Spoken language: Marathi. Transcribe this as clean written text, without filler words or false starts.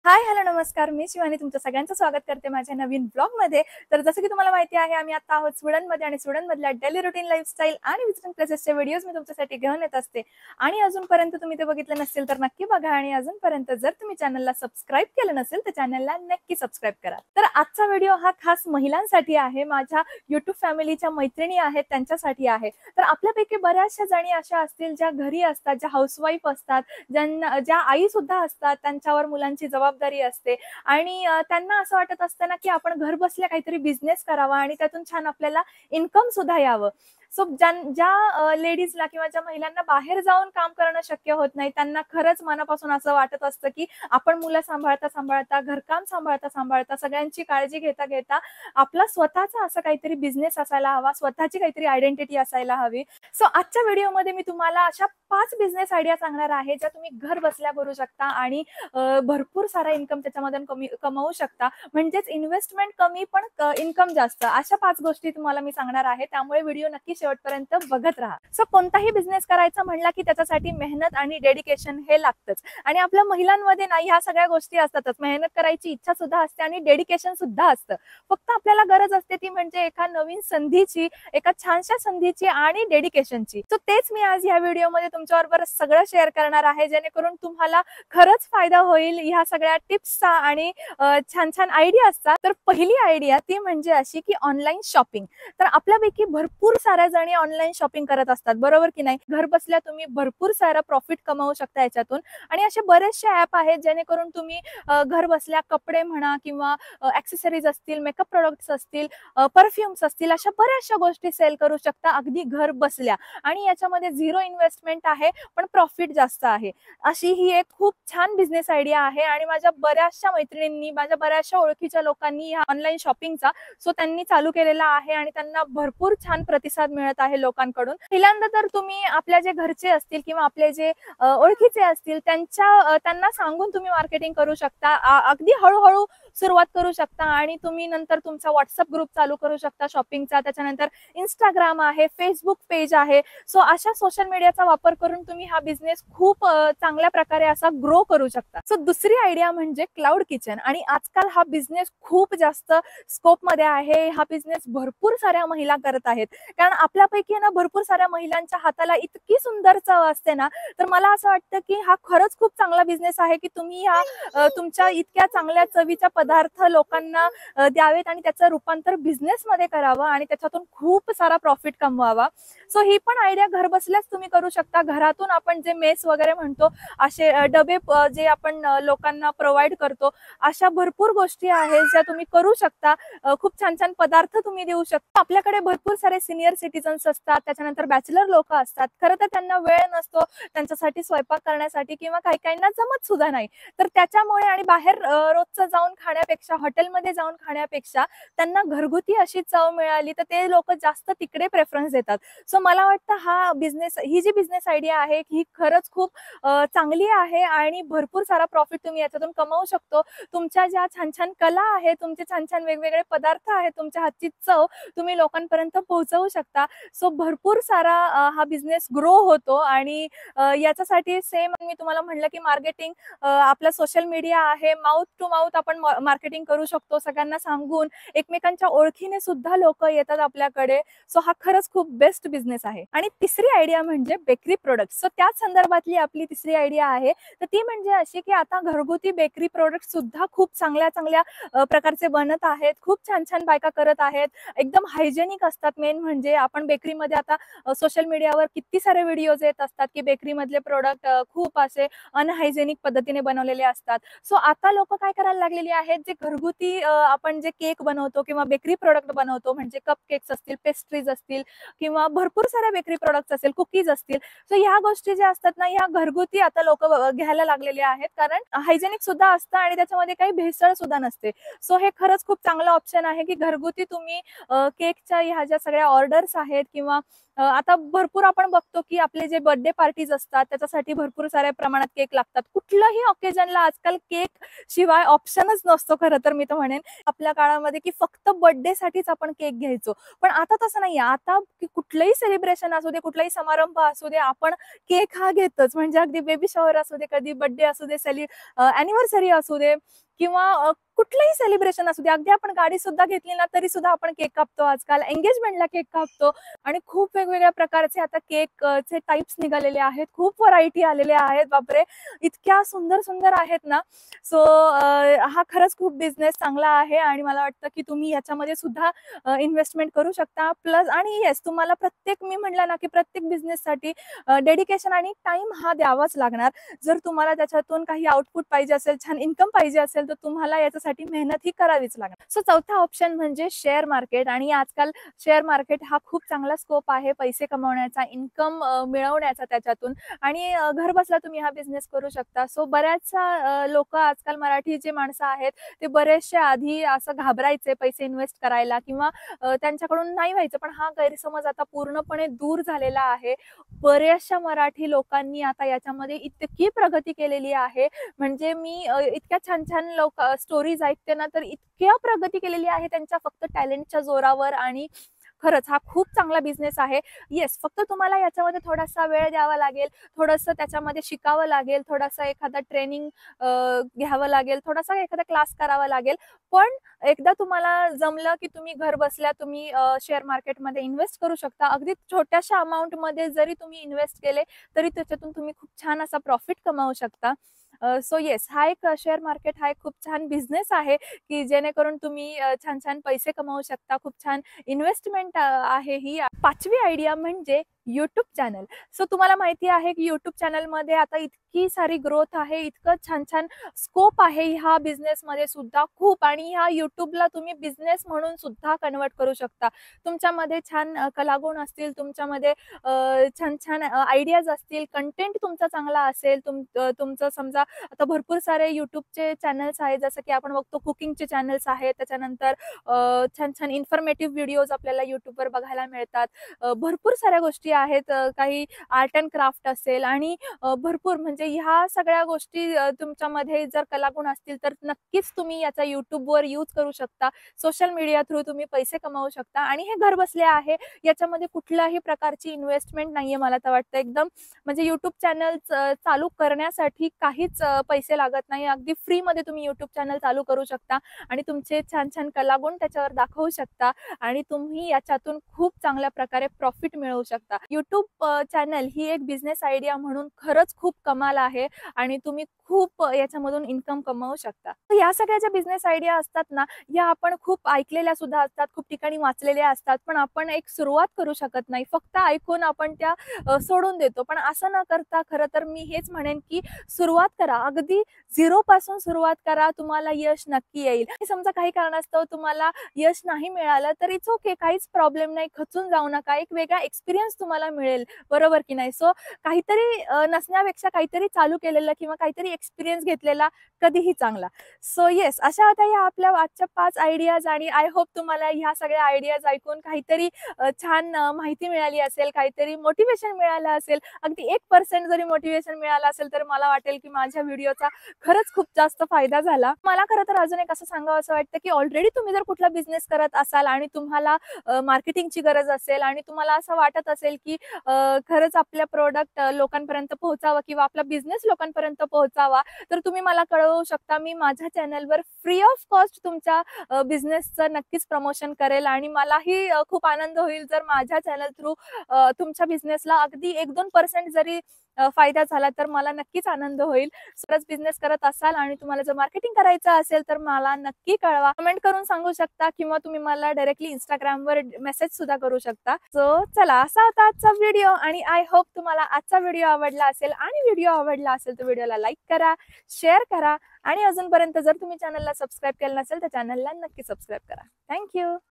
हाय, हॅलो, नमस्कार. मी शिवानी तुमचं सगळ्यांचं स्वागत करते माझ्या नवीन ब्लॉगमध्ये. तर जसं की तुम्हाला माहिती आहे, आम्ही आता आहोत स्वीडनमध्ये आणि स्वीडनमधल्या डेली रुटीन लाईफस्टाईल आणि विजिटिंग प्लेसेसचे व्हिडिओज मी तुमच्यासाठी घेऊन येत असते. आणि अजूनपर्यंत तुम्ही ते बघितलं नसेल तर नक्की बघा आणि अजूनपर्यंत जर तुम्ही चॅनलला सबस्क्राईब केलं नसेल तर चॅनलला नक्की सबस्क्राईब करा. तर आजचा व्हिडिओ हा खास महिलांसाठी आहे, माझ्या YouTube फॅमिलीच्या मैत्रिणी आहेत त्यांच्यासाठी आहे. तर आपल्यापैकी बऱ्याचशा जणी अशा असतील ज्या घरी असतात, ज्या हाऊसवाईफ असतात, ज्या आई सुद्धा असतात, त्यांच्यावर मुलांची जबाबदारी असते आणि त्यांना असं वाटत असतं ना, की आपण घर बसल्या काहीतरी बिझनेस करावा आणि त्यातून छान आपल्याला इन्कम सुद्धा यावं. सो ज्या लेडीजला किंवा ज्या महिलांना बाहेर जाऊन काम करणं शक्य होत नाही, त्यांना खरंच मनापासून असं वाटत असतं, की आपण मुलं सांभाळता, घरकाम सांभाळता, सगळ्यांची काळजी घेता आपला स्वतःचा असं काहीतरी बिझनेस असायला हवा, स्वतःची काहीतरी आयडेंटिटी असायला हवी. सो आजच्या व्हिडिओमध्ये मी तुम्हाला अशा 5 बिझनेस आयडिया सांगणार आहे, ज्या तुम्ही घर बसल्या करू शकता आणि भरपूर सारा इन्कम त्याच्यामधून कमवू शकता. म्हणजेच इन्व्हेस्टमेंट कमी पण इन्कम जास्त. अशा 5 गोष्टी तुम्हाला मी सांगणार आहे. त्यामुळे व्हिडिओ नक्की शेवटपर्यंत बघत राहा. सो कोणताही बिझनेस करायचा म्हणला की त्याच्यासाठी मेहनत आणि डेडिकेशन हे लागतंच. आणि आपल्या महिलांमध्ये ना ह्या सगळ्या गोष्टी असतातच. मेहनत करायची इच्छा सुद्धा असते आणि डेडिकेशन सुद्धा असतं. फक्त आपल्याला गरज असते ती म्हणजे एका नवीन संधीची, एका छानशा संधीची आणि डेडिकेशनची. सो तेच मी आज या व्हिडिओमध्ये तुमच्याबरोबर सगळं शेअर करणार आहे, जेणेकरून तुम्हाला खरंच फायदा होईल ह्या सगळ्या टिप्सचा आणि छान छान आयडियाजचा. तर पहिली आयडिया ती म्हणजे अशी की ऑनलाईन शॉपिंग. तर आपल्यापैकी भरपूर साऱ्या जणी ऑनलाईन शॉपिंग करत असतात, बरोबर की नाही? घर बसल्या तुम्ही भरपूर सारा प्रॉफिट कमावू शकता याच्यातून. आणि असे बरेचसे ॲप आहेत जेणेकरून तुम्ही घर बसल्या कपडे म्हणा किंवा ॲक्सेसरीज असतील, मेकअप प्रोडक्ट्स असतील, परफ्यूम्स असतील, अशा बऱ्याचशा गोष्टी सेल करू शकता अगदी घर बसल्या. आणि याच्यामध्ये झिरो इन्व्हेस्टमेंट आहे पण प्रॉफिट जास्त आहे. अशी ही एक खूप छान बिझनेस आयडिया आहे आणि माझ्या बऱ्याचशा मैत्रिणींनी, माझ्या बऱ्याचशा ओळखीच्या लोकांनी ह्या ऑनलाईन शॉपिंगचा त्यांनी चालू केलेला आहे आणि त्यांना भरपूर छान प्रतिसाद मिळत आहे लोकांकडून. पहिल्यांदा तर तुम्ही आपल्या जे घरचे असतील किंवा आपले जे ओळखीचे असतील त्यांना सांगून तुम्ही मार्केटिंग करू शकता. अगदी हळूहळू सुरुवात करू शकता आणि तुम्ही नंतर तुमचा व्हॉट्सअप ग्रुप चालू करू शकता शॉपिंगचा. त्याच्यानंतर इंस्टाग्राम आहे, फेसबुक पेज आहे. सो अशा सोशल मीडियाचा वापर करून तुम्ही हा बिझनेस खूप चांगल्या प्रकारे असा ग्रो करू शकता. सो दुसरी आयडिया म्हणजे क्लाउड किचन. आणि आजकाल हा बिझनेस खूप जास्त स्कोप मध्ये आहे. हा बिझनेस भरपूर साऱ्या महिला करत आहेत, कारण आपल्यापैकी ना भरपूर साऱ्या महिलांच्या हाताला इतकी सुंदर चव असते ना. तर मला असं वाटतं की हा खरंच खूप चांगला बिझनेस आहे की तुम्ही तुमच्या इतक्या चांगल्या चवीचा पदार्थ लोकांना द्यावेत आणि त्याचं रूपांतर बिझनेस मध्ये करावं आणि त्याच्यातून खूप सारा प्रॉफिट कमवावा. सो ही पण आयडिया घर बसल्याच तुम्ही करू शकता. घरातून आपण जे मेस वगैरे म्हणतो, असे डबे जे आपण लोकांना प्रोव्हाइड करतो, अशा भरपूर गोष्टी आहेत ज्या तुम्ही करू शकता. खूप छान छान पदार्थ तुम्ही देऊ शकता. आपल्याकडे भरपूर सारे सिनियर सिटीजन्स असतात, त्याच्यानंतर बॅचलर लोक असतात. खरं तर त्यांना वेळ नसतो त्यांच्यासाठी स्वयंपाक करण्यासाठी किंवा काही काहींना जमत सुद्धा नाही. तर त्याच्यामुळे आणि बाहेर रोजचं जाऊन खाण्यापेक्षा, हॉटेलमध्ये जाऊन खाण्यापेक्षा त्यांना घरगुती अशी चव मिळाली तर ते लोक जास्त तिकडे प्रेफरन्स देतात. सो मला वाटतं ही जी बिझनेस आयडिया आहे ही खरंच खूप चांगली आहे आणि भरपूर सारा प्रॉफिट तुम्ही याच्यातून कमावू शकतो. तुमच्या ज्या छान छान कला आहेत, तुमचे छान छान वेगवेगळे पदार्थ आहेत, तुमच्या हातची चव तुम्ही लोकांपर्यंत पोहोचवू शकता. सो भरपूर सारा हा बिझनेस ग्रो होतो आणि याच्यासाठी सेम मी तुम्हाला म्हणलं की मार्केटिंग, आपला सोशल मीडिया आहे, माउथ टू माउथ आपण मार्केटिंग करू शकतो. सगळ्यांना सांगून एकमेकांच्या ओळखीने सुद्धा लोक येतात आपल्याकडे. सो हा खरंच खूप बेस्ट बिझनेस आहे. आणि तिसरी आयडिया म्हणजे बेकरी प्रोडक्ट्स. सो त्याच संदर्भातली आपली तिसरी आयडिया आहे. तर ती म्हणजे अशी की आता घरगुती बेकरी प्रोडक्ट सुद्धा खूप चांगल्या चांगल्या प्रकारचे बनत आहेत. खूप छान छान बायका करत आहेत. एकदम हायजेनिक असतात. मेन म्हणजे आपण बेकरीमध्ये आता सोशल मीडियावर किती सारे व्हिडिओज येत असतात की बेकरी मधले प्रोडक्ट खूप असे अनहायजेनिक पद्धतीने बनवलेले असतात. सो आता लोक काय करायला लागलेली आहेत, जे घरगुती आपण जे केक बनवतो किंवा बेकरी प्रोडक्ट बनवतो, म्हणजे कप केक्स असतील, पेस्ट्रीज असतील किंवा भरपूर साऱ्या बेकरी प्रोडक्ट्स असतील, कुकीज असतील. सो ह्या गोष्टी ज्या असतात ना, ह्या घरगुती आता लोक घ्यायला लागलेले आहेत, कारण हायजेनिक सुद्धा असतं आणि त्याच्यामध्ये काही भेसळ सुद्धा नसते. सो हे खरंच खूप चांगलं ऑप्शन आहे की घरगुती तुम्ही केकच्या ह्या ज्या सगळ्या ऑर्डर्स आहेत किंवा आता भरपूर आपण बघतो की आपले जे बर्थडे पार्टीज असतात त्याच्यासाठी भरपूर साऱ्या प्रमाणात केक लागतात. कुठल्याही ऑकेजनला आजकाल केक शिवाय ऑप्शनच नसतो खरं तर मी तर म्हणेन. आपल्या काळामध्ये की फक्त बर्थडेसाठीच आपण केक घ्यायचो. पण आता तसं नाहीये. आता कुठलंही सेलिब्रेशन असू दे, कुठलाही समारंभ असू दे, आपण केक हा घेतोच. म्हणजे अगदी बेबी शॉवर असू दे, कधी बर्थडे असू दे, अॅनिव्हर्सरी असू दे किंवा कुठलंही सेलिब्रेशन असू दे. अगदी आपण गाडी सुद्धा घेतली ना तरी सुद्धा आपण केक कापतो आजकाल. एंगेजमेंटला केक कापतो आणि खूप वेगवेगळ्या प्रकारचे आता केकचे टाइप्स निघालेले आहेत. खूप व्हरायटी आलेल्या आहेत. बापरे! इतक्या सुंदर सुंदर आहेत ना. सो हा खरंच खूप बिझनेस चांगला आहे आणि मला वाटतं की तुम्ही याच्यामध्ये सुद्धा इन्व्हेस्टमेंट करू शकता. प्लस आणि येस, तुम्हाला प्रत्येक मी म्हटलं ना की प्रत्येक बिझनेससाठी डेडिकेशन आणि टाइम हा द्यावाच लागणार. जर तुम्हाला त्याच्यातून काही आउटपुट पाहिजे असेल, छान इन्कम पाहिजे असेल, तर तुम्हाला याच्यासाठी मेहनत ही करावीच लागणार. सो चौथा ऑप्शन म्हणजे शेअर मार्केट. आणि आजकाल शेअर मार्केट हा खूप चांगला स्कोप आहे पैसे कमवण्याचा, इन्कम मिळवण्याचा त्याच्यातून. आणि घर बसल्या तुम्ही हा बिझनेस करू शकता. सो बऱ्याचशा लोक आजकाल मराठी जे माणसं आहेत ते बरेचसे आधी असं घाबरायचे पैसे इन्व्हेस्ट करायला किंवा त्यांच्याकडून नाही व्हायचं. पण हा गैरसमज आता पूर्णपणे दूर झालेला आहे. बऱ्याचशा मराठी लोकांनी आता याच्यामध्ये इतकी प्रगती केलेली आहे. म्हणजे मी इतक्या छान छान स्टोरीज ऐकते ना, तर इतक्या प्रगती केलेली आहे त्यांच्या फक्त टॅलेंटच्या जोरावर. आणि खरंच हा खूप चांगला बिझनेस आहे. येस, फक्त तुम्हाला याच्यामध्ये थोडासा वेळ द्यावा लागेल, थोडंसं त्याच्यामध्ये शिकावं लागेल, थोडासा एखादा ट्रेनिंग घ्यावं लागेल, थोडासा एखादा क्लास करावा लागेल. पण एकदा तुम्हाला जमलं की तुम्ही घर बसल्या तुम्ही शेअर मार्केटमध्ये इन्व्हेस्ट करू शकता. अगदी छोट्याशा अमाऊंटमध्ये जरी तुम्ही इन्व्हेस्ट केले तरी त्याच्यातून तुम्ही खूप छान असा प्रॉफिट कमावू शकता. सो येस, हा एक शेअर मार्केट हा एक खूप छान बिझनेस आहे की जेणेकरून तुम्ही छान छान पैसे कमावू शकता. खूप छान इन्व्हेस्टमेंट आहे ही. पाचवी आयडिया म्हणजे युट्यूब चॅनल. सो तुम्हाला माहिती आहे की युट्यूब चॅनलमध्ये आता इतकी सारी ग्रोथ आहे, इतकं छान छान स्कोप आहे ह्या बिझनेसमध्ये सुद्धा खूप. आणि ह्या युट्यूबला तुम्ही बिझनेस म्हणून सुद्धा कन्वर्ट करू शकता. तुमच्यामध्ये छान कलागुण असतील, तुमच्यामध्ये छान छान आयडियाज असतील, कंटेंट तुमचा चांगला असेल, तुमचं समजा आता भरपूर सारे युट्यूबचे चॅनल्स आहेत. जसं की आपण बघतो कुकिंगचे चॅनल्स आहेत, त्याच्यानंतर छान छान इन्फॉर्मेटिव्ह व्हिडिओज आपल्याला युट्यूबवर बघायला मिळतात. भरपूर साऱ्या गोष्टी आहेत. काही आर्ट अँड क्राफ्ट असेल आणि भरपूर म्हणजे ह्या सगळ्या गोष्टी तुमच्यामध्ये जर कलागुण असतील तर नक्कीच तुम्ही याचा युट्यूबवर यूज करू शकता. सोशल मीडिया थ्रू तुम्ही पैसे कमावू शकता आणि हे घर बसले आहे. याच्यामध्ये कुठल्याही प्रकारची इन्व्हेस्टमेंट नाहीये. मला तर वाटतं एकदम म्हणजे युट्यूब चॅनल चालू करण्यासाठी काहीच पैसे लागत नाही. अगदी फ्रीमध्ये तुम्ही युट्यूब चॅनल चालू करू शकता आणि तुमचे छान छान कलागुण त्याच्यावर दाखवू शकता आणि तुम्ही याच्यातून खूप चांगल्या प्रकारे प्रॉफिट मिळवू शकता. युट्यूब चॅनल ही एक बिझनेस आयडिया म्हणून खरंच खूप कमाल आहे आणि तुम्ही खूप याच्यामधून इन्कम कमवू शकता. तर या सगळ्या ज्या बिझनेस आयडिया असतात ना, या आपण खूप ऐकलेल्या सुद्धा असतात, खूप ठिकाणी वाचलेल्या असतात. पण आपण एक सुरुवात करू शकत नाही. फक्त ऐकून आपण त्या सोडून देतो. पण असं न करता खरं तर मी हेच म्हणेन की सुरुवात करा. अगदी 0 पासून सुरुवात करा. तुम्हाला यश नक्की येईल. समजा काही कारणास्तव तुम्हाला यश नाही मिळालं तर इट्स ओके, काहीच प्रॉब्लेम नाही. खचून जाऊ नका. एक वेगळा एक्सपिरियन्स तुम्हाला मिळेल, बरोबर की नाही? सो काहीतरी नसण्यापेक्षा काहीतरी चालू केलेलं किंवा काहीतरी एक्सपिरियन्स घेतलेला कधीही चांगला. सो येस, अशा होत्या ह्या आपल्या आजच्या 5 आयडियाज आणि आय होप तुम्हाला ह्या सगळ्या आयडियाज ऐकून काहीतरी छान माहिती मिळाली असेल, काहीतरी मोटिवेशन मिळालं असेल. अगदी 1% जरी मोटिवेशन मिळालं असेल तर मला वाटेल की माझ्या व्हिडिओचा खरंच खूप जास्त फायदा झाला. मला खरं तर अजून एक असं सांगावं असं वाटतं की ऑलरेडी तुम्ही जर कुठला बिझनेस करत असाल आणि तुम्हाला मार्केटिंगची गरज असेल आणि तुम्हाला असं वाटत असेल की खरंच आपल्या प्रोडक्ट लोकांपर्यंत पोहोचावं किंवा आपला बिझनेस लोकांपर्यंत पोहोचावा, तर तुम्ही मला कळवू शकता. मी माझ्या चॅनलवर फ्री ऑफ कॉस्ट तुमच्या बिझनेसचं नक्कीच प्रमोशन करेल आणि मलाही खूप आनंद होईल जर माझ्या चॅनल थ्रू तुमच्या बिझनेसला अगदी 1-2% जरी फायदा झाला तर मला नक्कीच आनंद होईल. सरस बिझनेस करत असाल आणि तुम्हाला जर मार्केटिंग करायचं असेल तर मला नक्की कळवा. कमेंट करून सांगू शकता किंवा तुम्ही मला डायरेक्टली Instagramवर मेसेज सुद्धा करू शकता. सो चला, असा होता आजचा व्हिडिओ आणि आय होप तुम्हाला आजचा व्हिडिओ आवडला असेल आणि व्हिडिओ आवडला असेल तर व्हिडिओला लाईक करा, शेअर करा आणि अजूनपर्यंत जर तुम्ही चॅनलला सबस्क्राईब केलं नसेल तर चॅनलला नक्की सबस्क्राईब करा. थँक्यू.